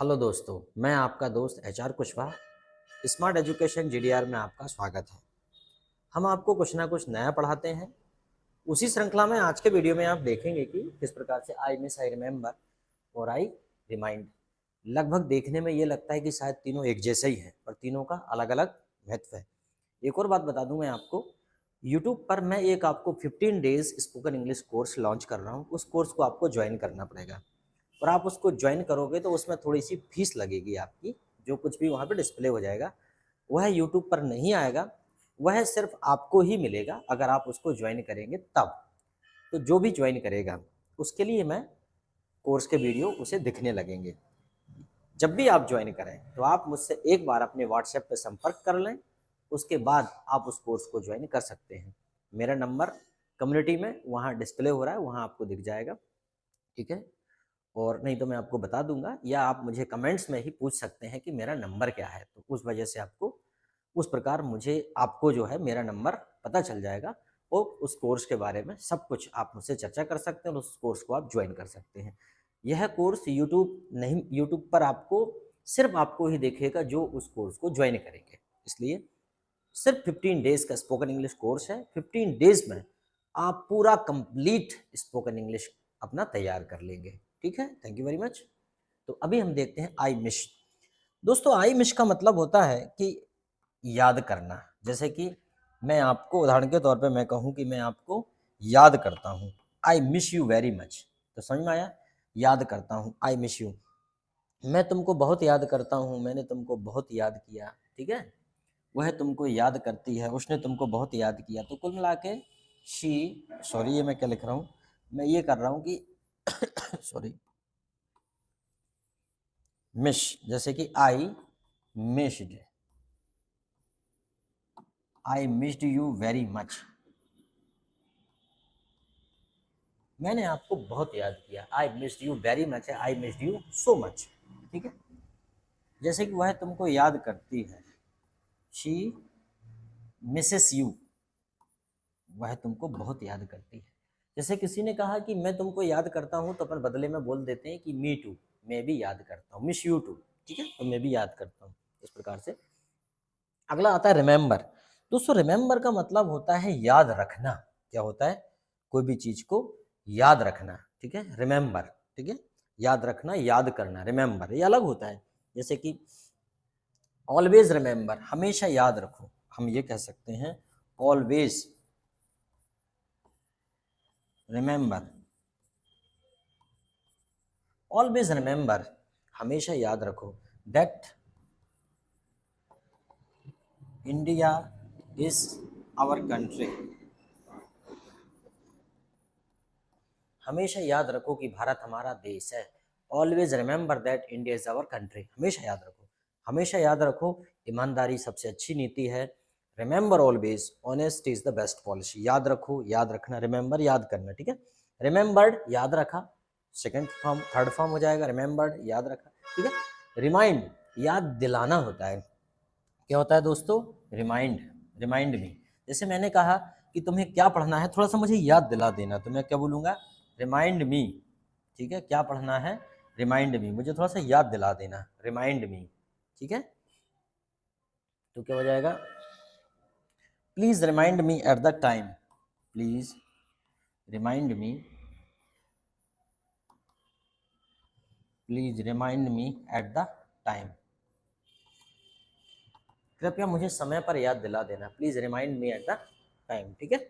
Hello दोस्तों, मैं आपका दोस्त HR Kushwaha. Smart education GDR में आपका स्वागत है। हम आपको कुछ ना कुछ नया पढ़ाते हैं। उसी श्रृंखला में आज के वीडियो में आप देखेंगे कि किस प्रकार से आई मिस, आई रिमेंबर और आई रिमाइंड लगभग देखने में ये लगता है कि शायद तीनों एक जैसे ही हैं, पर तीनों का अलग अलग महत्व है। एक और बात बता दूं मैं आपको, यूट्यूब पर मैं एक आपको 15 days spoken English course launch कर रहा हूँ। उस कोर्स को आपको ज्वाइन करना पड़ेगा और आप उसको ज्वाइन करोगे तो उसमें थोड़ी सी फीस लगेगी आपकी। जो कुछ भी वहाँ पे डिस्प्ले हो जाएगा वह यूट्यूब पर नहीं आएगा, वह सिर्फ आपको ही मिलेगा अगर आप उसको ज्वाइन करेंगे तब। तो जो भी ज्वाइन करेगा उसके लिए मैं कोर्स के वीडियो उसे दिखने लगेंगे। जब भी आप ज्वाइन करें तो आप मुझसे एक बार अपने व्हाट्सएप पे संपर्क कर लें, उसके बाद आप उस कोर्स को ज्वाइन कर सकते हैं। मेरा नंबर कम्युनिटी में वहाँ डिस्प्ले हो रहा है, वहाँ आपको दिख जाएगा, ठीक है। और नहीं तो मैं आपको बता दूंगा, या आप मुझे कमेंट्स में ही पूछ सकते हैं कि मेरा नंबर क्या है, तो उस वजह से आपको उस प्रकार मुझे आपको जो है मेरा नंबर पता चल जाएगा और उस कोर्स के बारे में सब कुछ आप मुझसे चर्चा कर सकते हैं और उस कोर्स को आप ज्वाइन कर सकते हैं। यह कोर्स यूट्यूब नहीं, यूट्यूब पर आपको सिर्फ आपको ही देखेगा जो उस कोर्स को ज्वाइन करेंगे। इसलिए सिर्फ 15 डेज का स्पोकन इंग्लिश कोर्स है। 15 डेज में आप पूरा कंप्लीट स्पोकन इंग्लिश अपना तैयार कर लेंगे, ठीक है। Thank you very much. तो अभी हम देखते हैं आई मिश। दोस्तों, आई मिश का मतलब होता है कि याद करना। जैसे कि मैं आपको उदाहरण के तौर पे मैं कहूँ कि मैं आपको याद करता हूँ, I miss you very much. तो समझ में आया, याद करता हूँ, आई मिस यू। मैं तुमको बहुत याद करता हूँ, मैंने तुमको बहुत याद किया, ठीक है। वह तुमको याद करती है, उसने तुमको बहुत याद किया। तो कुल मिला के शी, सॉरी ये मैं क्या लिख रहा हूँ, मैं ये कर रहा हूँ कि सॉरी, मिश, जैसे कि I missed, I missed you very much. मैंने आपको बहुत याद किया, I missed you very much है, I missed you so much, ठीक है। जैसे कि वह तुमको याद करती है, शी मिसेस यू, वह तुमको बहुत याद करती है। जैसे किसी ने कहा कि मैं तुमको याद करता हूँ, तो अपन बदले में बोल देते हैं कि मी टू, मैं भी याद करता हूँ, मिस यू टू, ठीक है। तो मैं भी याद करता हूँ, इस प्रकार से। अगला आता है रिमेंबर। दोस्तों, रिमेंबर का मतलब होता है याद रखना। क्या होता है? कोई भी चीज को याद रखना, ठीक है, रिमेंबर, ठीक है। याद रखना, याद करना, रिमेंबर ये अलग होता है। जैसे कि ऑलवेज रिमेंबर, हमेशा याद रखो, हम ये कह सकते हैं ऑलवेज रिमेंबर। ऑलवेज रिमेंबर, हमेशा याद रखो, that India is our country. हमेशा याद रखो कि भारत हमारा देश है। Always remember that India is our country, हमेशा याद रखो। हमेशा याद रखो, ईमानदारी सबसे अच्छी नीति है। Remember always honesty is the best policy. याद रखो, याद रखना, रिमेंबर याद करना, ठीक है। रिमेंबर्ड याद रखा, सेकेंड फॉर्म, थर्ड फॉर्म हो जाएगा रिमेंबर्ड, याद रखा, ठीक है। रिमाइंड याद दिलाना होता है। क्या होता है दोस्तों? Remind, remind me. जैसे मैंने कहा कि तुम्हें क्या पढ़ना है, थोड़ा सा मुझे याद दिला देना, तो मैं क्या बोलूँगा? रिमाइंड मी, ठीक है। क्या पढ़ना है? रिमाइंड मी, मुझे थोड़ा सा याद दिला देना, रिमाइंड मी, ठीक है। तो क्या हो जाएगा? Please remind me at the time, please remind me, please remind me at the time. कृपया मुझे समय पर याद दिला देना, please remind me at the time, ठीक है।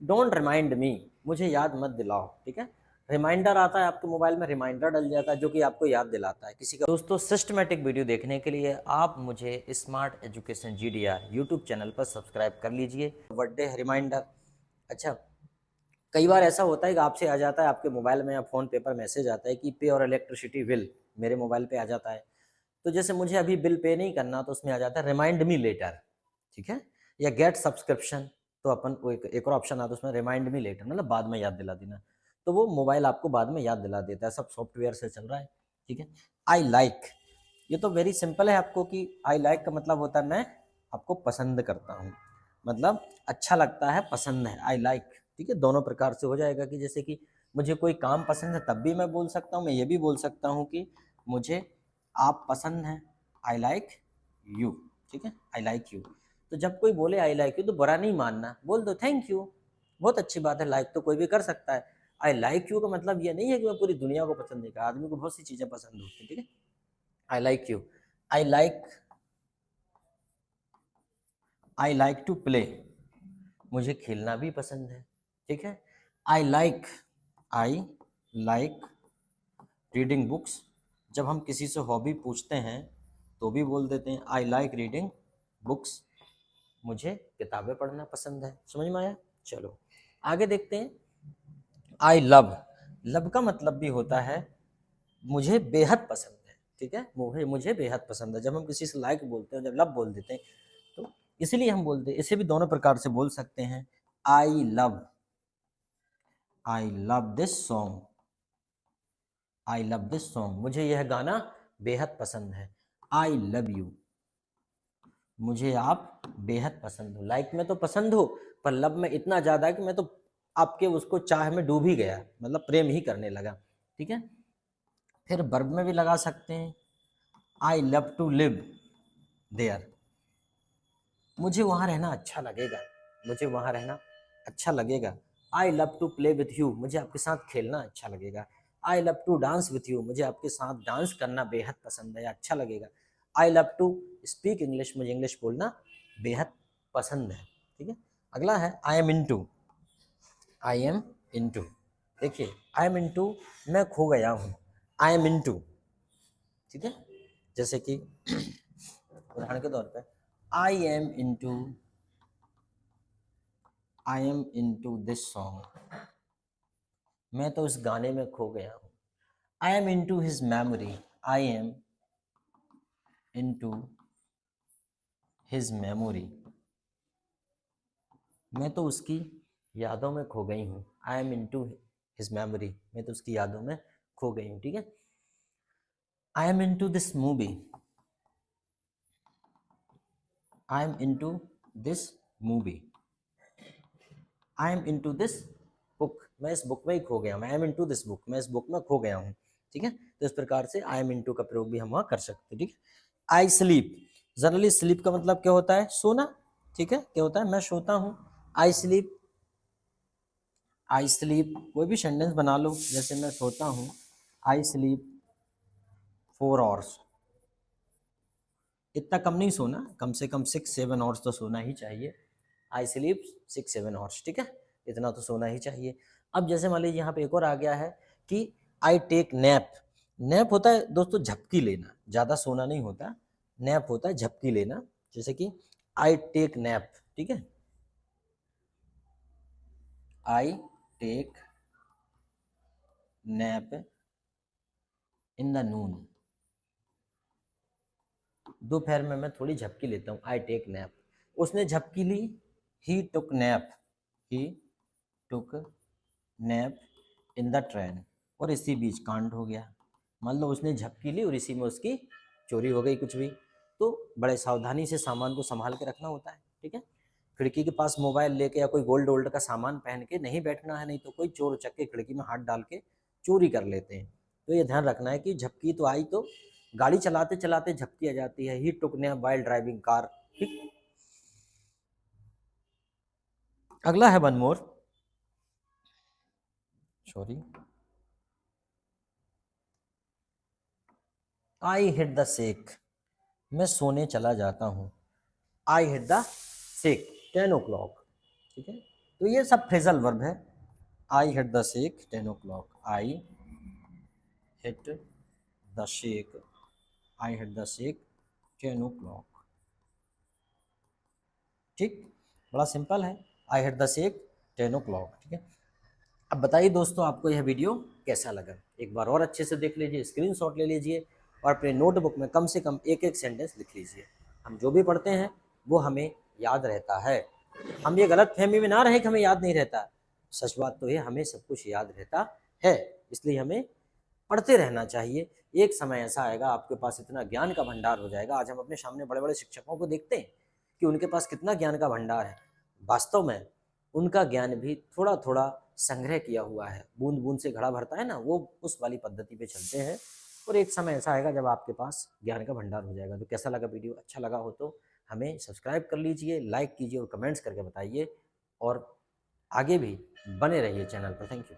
डोंट रिमाइंड मी, मुझे याद मत दिलाओ, ठीक है। रिमाइंडर आता है आपके मोबाइल में, रिमाइंडर डल जाता है जो कि आपको याद दिलाता है किसी का। दोस्तों, सिस्टमेटिक वीडियो देखने के लिए आप मुझे smart education GDR YouTube channel पर सब्सक्राइब कर लीजिए। बर्थडे है रिमाइंडर। अच्छा, कई बार ऐसा होता है कि आपसे आ जाता है, आपके मोबाइल में या फ़ोन पे पर मैसेज आता है कि पे और इलेक्ट्रिसिटी बिल, मेरे मोबाइल पे आ जाता है। तो जैसे मुझे अभी बिल पे नहीं करना, तो उसमें आ जाता है रिमाइंड मी लेटर, ठीक है। या गेट सब्सक्रिप्शन, तो अपन को एक और ऑप्शन आता है उसमें, रिमाइंड मी लेटर, मतलब बाद में याद दिला देना। तो वो मोबाइल आपको बाद में याद दिला देता है, सब सॉफ्टवेयर से चल रहा है, ठीक है। आई लाइक, ये तो वेरी सिंपल है आपको कि आई लाइक का मतलब होता है मैं आपको पसंद करता हूँ, मतलब अच्छा लगता है, पसंद है, आई लाइक, ठीक है। दोनों प्रकार से हो जाएगा कि जैसे कि मुझे कोई काम पसंद है तब भी मैं बोल सकता हूँ, मैं ये भी बोल सकता हूँ कि मुझे आप पसंद हैं, आई लाइक यू, ठीक है, आई लाइक यू। तो जब कोई बोले आई लाइक यू तो बुरा नहीं मानना, बोल दो थैंक यू, बहुत अच्छी बात है, लाइक तो कोई भी कर सकता है। आई लाइक यू का मतलब ये नहीं है कि मैं पूरी दुनिया को पसंद नहीं करता, आदमी को बहुत सी चीज़ें पसंद होती हैं, ठीक है। I like you, I like to play, मुझे खेलना भी पसंद है, ठीक है। आई लाइक रीडिंग बुक्स, जब हम किसी से हॉबी पूछते हैं तो भी बोल देते हैं आई लाइक रीडिंग बुक्स, मुझे किताबें पढ़ना पसंद है। समझ में आया? चलो आगे देखते हैं। आई लव का मतलब भी होता है मुझे बेहद पसंद है, ठीक है, मुझे बेहद पसंद है। जब हम किसी से लाइक बोलते हैं, जब लव बोल देते हैं, तो इसीलिए हम बोलते हैं, इसे भी दोनों प्रकार से बोल सकते हैं। I love this song, I love this song, मुझे यह गाना बेहद पसंद है। आई लव यू, मुझे आप बेहद पसंद हो। लाइक में तो पसंद हो, पर लव में इतना ज़्यादा है कि मैं तो आपके उसको चाह में डूब ही गया, मतलब प्रेम ही करने लगा, ठीक है। फिर वर्ब में भी लगा सकते हैं, I love to live there, मुझे वहाँ रहना अच्छा लगेगा, मुझे वहाँ रहना अच्छा लगेगा। I love to play with you, मुझे आपके साथ खेलना अच्छा लगेगा। I love to dance with you, मुझे आपके साथ डांस करना बेहद पसंद है, अच्छा लगेगा। I love to speak English, मुझे इंग्लिश बोलना बेहद पसंद है, ठीक है। अगला है I am into, I am into, देखिए आई एम इनटू मैं खो गया हूँ, आई एम इनटू, ठीक है। जैसे कि उदाहरण के तौर पे आई एम इनटू दिस सॉन्ग, मैं तो इस गाने में खो गया हूँ। आई am into his memory, I am into his memory, मैं तो उसकी यादों में खो गई हूँ। आई एम इनटू हिज मेमोरी, मैं तो उसकी यादों में खो गई हूँ, ठीक है। I am into this movie, I am into this movie, I am into this book, मैं इस बुक में ही खो गया हूँ। आई एम इनटू दिस बुक, मैं इस बुक में खो गया हूँ, ठीक है। तो इस प्रकार से आई एम इनटू का प्रयोग भी हम वहाँ कर सकते हैं, ठीक है। आई स्लीप, जनरली स्लीप का मतलब क्या होता है? सोना, ठीक है, क्या होता है? मैं सोता हूँ। आई स्लीप, कोई भी सेंटेंस बना लो, जैसे मैं सोता हूँ, आई स्लीप 4 आवर्स, इतना कम नहीं सोना, कम से कम 6-7 आवर्स तो सोना ही चाहिए। आई स्लीप 6-7 आवर्स, ठीक है, इतना तो सोना ही चाहिए। अब जैसे मान लीजिए यहाँ पे एक और आ गया है कि आई टेक नैप, नैप होता है दोस्तों झपकी लेना, ज़्यादा सोना नहीं होता, नैप होता है झपकी लेना। जैसे कि आई टेक नैप, ठीक है, I take nap in the noon, दोपहर में मैं थोड़ी झपकी लेता हूँ, आई टेक नैप। उसने झपकी ली, he took nap, he took nap in the train, और इसी बीच कांड हो गया। मान लो उसने झपकी ली और इसी में उसकी चोरी हो गई कुछ भी, तो बड़े सावधानी से सामान को संभाल के रखना होता है, ठीक है। खिड़की के पास मोबाइल लेके या कोई गोल्ड वोल्ड का सामान पहन के नहीं बैठना है, नहीं तो कोई चोर उचक्के खिड़की में हाथ डाल के चोरी कर लेते हैं। तो ये ध्यान रखना है कि झपकी तो आई, तो गाड़ी चलाते चलाते झपकी आ जाती है, ही took nap while driving car, ठीक। अगला है one more, sorry, I hit the sake, मैं सोने चला जाता हूँ। I hit the sake 10 o'clock, ठीक है। तो ये सब फ्रेजल वर्ब है। I hit the sake 10 o'clock, I hit the shake, I hit the shake 10 o'clock, ठीक, बड़ा सिंपल है, I hit the shake 10 o'clock, ठीक है। अब बताइए दोस्तों आपको यह वीडियो कैसा लगा, एक बार और अच्छे से देख लीजिए, स्क्रीनशॉट ले लीजिए और अपने नोटबुक में कम से कम एक एक सेंटेंस लिख लीजिए। हम जो भी पढ़ते हैं वो हमें याद रहता है, हम ये गलत फहमी में ना रहे कि हमें याद नहीं रहता, सच बात तो है हमें सब कुछ याद रहता है, इसलिए हमें पढ़ते रहना चाहिए। एक समय ऐसा आएगा आपके पास इतना ज्ञान का भंडार हो जाएगा। आज हम अपने सामने बड़े बड़े शिक्षकों को देखते हैं कि उनके पास कितना ज्ञान का भंडार है, वास्तव में उनका ज्ञान भी थोड़ा थोड़ा संग्रह किया हुआ है, बूंद बूंद से घड़ा भरता है ना, वो उस वाली पद्धति पे चलते हैं। और एक समय ऐसा आएगा जब आपके पास ज्ञान का भंडार हो जाएगा। तो कैसा लगा वीडियो? अच्छा लगा हो तो हमें सब्सक्राइब कर लीजिए, लाइक कीजिए और कमेंट्स करके बताइए, और आगे भी बने रहिए चैनल पर। Thank you.